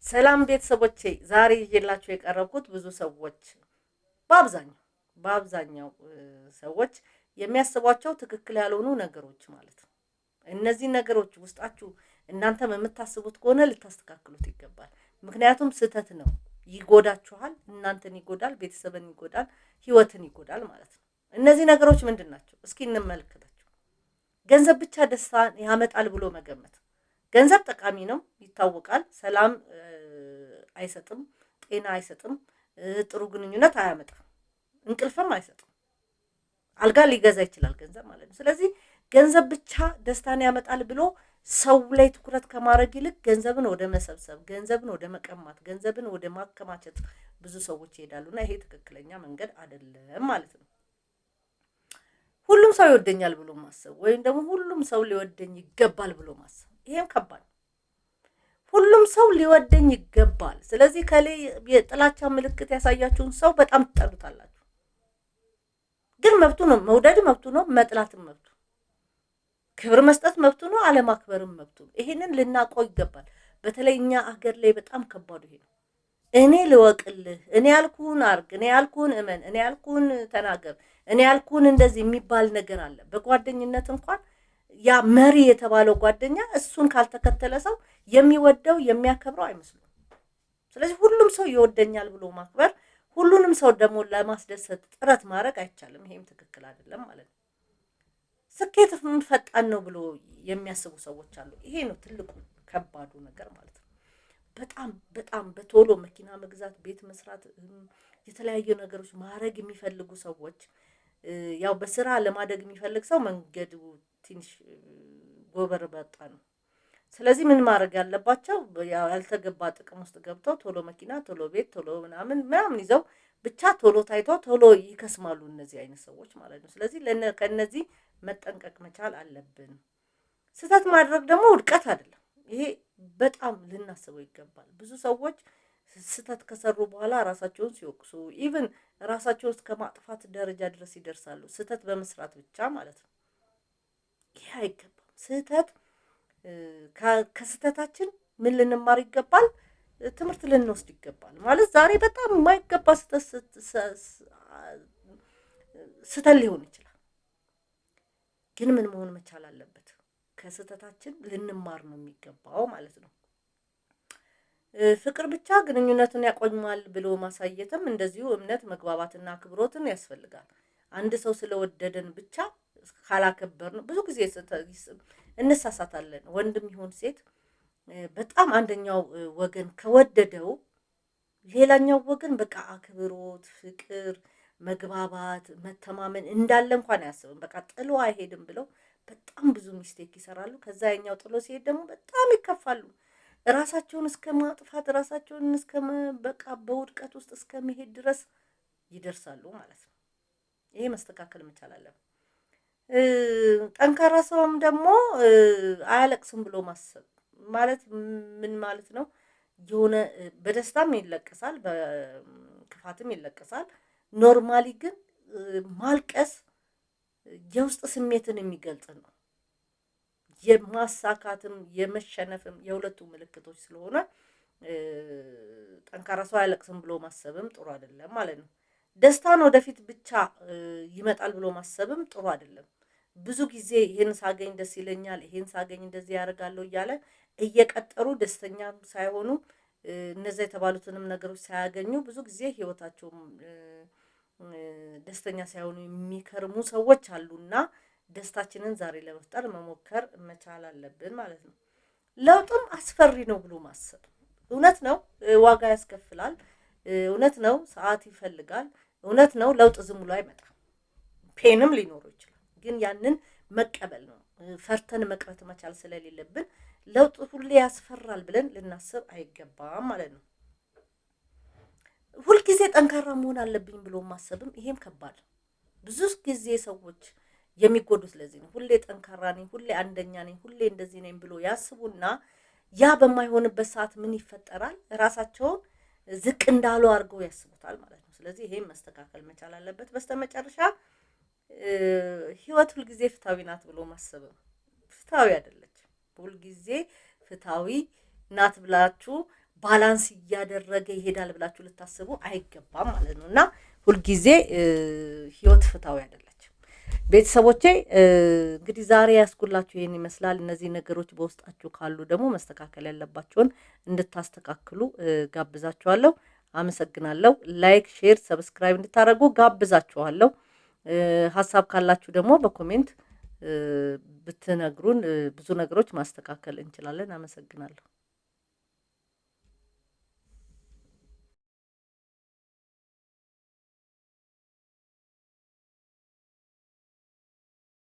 ሰላም ቤተሰቦቼ ዛሬ ይዤላችሁ የቀረብኩት ብዙ ሰዎች በአብዛኛው ሰዎች የሚያስቧቸው ትክክል ያልሆኑ ነገሮች ማለት ነው። እነዚህ ነገሮች ውስጣችሁ እናንተም የምታስቡት ከሆነ ልታስተካክሉት ይገባል። ምክንያቱም ስህተት ነው፣ ይጎዳችኋል፣ እናንተን ይጎዳል፣ ቤተሰብን ይጎዳል፣ ህይወትን ይጎዳል ማለት ነው። እነዚህ ነገሮች ምንድን ናቸው? እስኪ እንመልከታቸው። ገንዘብ ብቻ ደስታን ያመጣል ብሎ መገመት። ገንዘብ ጠቃሚ ነው ይታወቃል። ሰላም አይሰጥም፣ ጤና አይሰጥም፣ ጥሩ ግንኙነት አያመጣም፣ እንቅልፍም አይሰጥም። አልጋ ሊገዛ ይችላል ገንዘብ ማለት ነው። ስለዚህ ገንዘብ ብቻ ደስታን ያመጣል ብሎ ሰው ላይ ትኩረት ከማድረግ ይልቅ ገንዘብን ወደ መሰብሰብ፣ ገንዘብን ወደ መቀማት፣ ገንዘብን ወደ ማከማቸት ብዙ ሰዎች ይሄዳሉና ይሄ ትክክለኛ መንገድ አይደለም ማለት ነው። ሁሉም ሰው ይወደኛል ብሎ ማሰብ ወይም ደግሞ ሁሉም ሰው ሊወደኝ ይገባል ብሎ ማሰብ ይሄም ከባድ። ሁሉም ሰው ሊወደኝ ይገባል። ስለዚህ ከላይ የጥላቻ ምልክት ያሳያችሁን ሰው በጣም ትጠሉታላችሁ። ግን መብቱ ነው፣ መውደድ መብቱ ነው፣ መጥላትም መብቱ፣ ክብር መስጠት መብቱ ነው፣ አለማክበርም መብቱ ነው። ይሄንን ልናውቀው ይገባል። በተለይ እኛ አገር ላይ በጣም ከባዱ ይሄ ነው። እኔ ልወቅልህ፣ እኔ ያልኩህን አርግ፣ እኔ ያልኩህን እመን፣ እኔ ያልኩህን ተናገር፣ እኔ ያልኩህን እንደዚህ የሚባል ነገር አለ። በጓደኝነት እንኳን ያ መሪ የተባለው ጓደኛ እሱን ካልተከተለ ሰው የሚወደው የሚያከብረው አይመስሉም። ስለዚህ ሁሉም ሰው ይወደኛል ብሎ ማክበር፣ ሁሉንም ሰው ደግሞ ለማስደሰት ጥረት ማድረግ አይቻልም። ይሄም ትክክል አይደለም ማለት ነው። ስኬት ፈጣን ነው ብሎ የሚያስቡ ሰዎች አሉ። ይሄ ነው ትልቁ ከባዱ ነገር ማለት ነው። በጣም በቶሎ መኪና መግዛት፣ ቤት መስራት፣ የተለያዩ ነገሮች ማድረግ የሚፈልጉ ሰዎች ያው በስራ ለማደግ የሚፈልግ ሰው መንገዱ ትንሽ ጎበር በጣ ነው። ስለዚህ ምን ማድረግ ያለባቸው ያልተገባ ጥቅም ውስጥ ገብተው ቶሎ መኪና፣ ቶሎ ቤት፣ ቶሎ ምናምን ይዘው ብቻ ቶሎ ታይተው ቶሎ ይከስማሉ እነዚህ አይነት ሰዎች ማለት ነው። ስለዚህ ከነዚህ መጠንቀቅ መቻል አለብን። ስህተት ማድረግ ደግሞ ውድቀት አይደለም። ይሄ በጣም ልናስበው ይገባል። ብዙ ሰዎች ስህተት ከሰሩ በኋላ ራሳቸውን ሲወቅሱ ኢቭን ራሳቸውን እስከ ማጥፋት ደረጃ ድረስ ይደርሳሉ። ስህተት በመስራት ብቻ ማለት ነው። ይሄ አይገባም። ስህተት ከስህተታችን ምን ልንማር ይገባል? ትምህርት ልንወስድ ይገባል። ማለት ዛሬ በጣም የማይገባ ስህተት ሊሆን ይችላል፣ ግን ምን መሆን መቻል አለበት? ከስህተታችን ልንማር ነው የሚገባው ማለት ነው። ፍቅር ብቻ ግንኙነቱን ያቆማል ብሎ ማሳየትም እንደዚሁ እምነት፣ መግባባትና አክብሮትን ያስፈልጋል። አንድ ሰው ስለወደደን ብቻ ካላከበር ነው ብዙ ጊዜ እንሳሳታለን። ወንድም ይሁን ሴት በጣም አንደኛው ወገን ከወደደው ሌላኛው ወገን በቃ አክብሮት፣ ፍቅር፣ መግባባት፣ መተማመን እንዳለ እንኳን አያስብም። በቃ ጥሎ አይሄድም ብለው በጣም ብዙ ሚስቴክ ይሰራሉ። ከዛ ያኛው ጥሎ ሲሄድ ደግሞ በጣም ይከፋሉ። ራሳቸውን እስከ ማጥፋት፣ ራሳቸውን እስከ በቃ በውድቀት ውስጥ እስከ መሄድ ድረስ ይደርሳሉ ማለት ነው። ይሄ መስተካከል መቻል አለበት። ጠንካራ ሰውም ደግሞ አያለቅስም ብሎ ማሰብ ማለት ምን ማለት ነው? የሆነ በደስታም ይለቀሳል፣ በክፋትም ይለቀሳል። ኖርማሊ ግን ማልቀስ የውስጥ ስሜትን የሚገልጽ ነው። የማሳካትም የመሸነፍም የሁለቱ ምልክቶች ስለሆነ ጠንካራ ሰው አያለቅስም ብሎ ማሰብም ጥሩ አይደለም ማለት ነው። ደስታን ወደፊት ብቻ ይመጣል ብሎ ማሰብም ጥሩ አይደለም። ብዙ ጊዜ ይሄን ሳገኝ ደስ ይለኛል፣ ይሄን ሳገኝ እንደዚህ ያደርጋለሁ እያለ እየቀጠሩ ደስተኛ ሳይሆኑ እነዛ የተባሉትንም ነገሮች ሳያገኙ ብዙ ጊዜ ህይወታቸውም ደስተኛ ሳይሆኑ የሚከርሙ ሰዎች አሉና ደስታችንን ዛሬ ለመፍጠር መሞከር መቻል አለብን ማለት ነው። ለውጥም አስፈሪ ነው ብሎ ማሰብ እውነት ነው፣ ዋጋ ያስከፍላል። እውነት ነው፣ ሰዓት ይፈልጋል። እውነት ነው፣ ለውጥ ዝም ብሎ አይመጣም። ፔንም ሊኖረው ይችላል። ግን ያንን መቀበል ነው። ፈርተን መቅረት መቻል ስለሌለብን ለውጥ ሁሌ ያስፈራል ብለን ልናስብ አይገባም ማለት ነው። ሁልጊዜ ጠንካራ መሆን አለብኝ ብሎ ማሰብም ይሄም ከባድ። ብዙ ጊዜ ሰዎች የሚጎዱት ለዚህ ነው። ሁሌ ጠንካራ ነኝ፣ ሁሌ አንደኛ ነኝ፣ ሁሌ እንደዚህ ነኝ ብሎ ያስቡና ያ በማይሆንበት ሰዓት ምን ይፈጠራል? ራሳቸውን ዝቅ እንዳሉ አድርገው ያስቡታል ማለት ነው። ስለዚህ ይሄም መስተካከል መቻል አለበት። በስተመጨረሻ ህይወት ሁልጊዜ ፍትሃዊ ናት ብሎ ማሰብ ፍትሃዊ አይደለች። ሁልጊዜ ፍትሃዊ ናት ብላችሁ ባላንስ እያደረገ ይሄዳል ብላችሁ ልታስቡ አይገባም ማለት ነው። እና ሁልጊዜ ህይወት ፍትሃዊ አይደለችም። ቤተሰቦቼ እንግዲህ ዛሬ ያስኩላችሁ ይሄን ይመስላል። እነዚህ ነገሮች በውስጣችሁ ካሉ ደግሞ መስተካከል ያለባቸውን እንድታስተካክሉ ጋብዛችኋለሁ። አመሰግናለሁ። ላይክ፣ ሼር፣ ሰብስክራይብ እንድታደርጉ ጋብዛችኋለሁ። ሀሳብ ካላችሁ ደግሞ በኮሜንት ብትነግሩን ብዙ ነገሮች ማስተካከል እንችላለን። አመሰግናለሁ።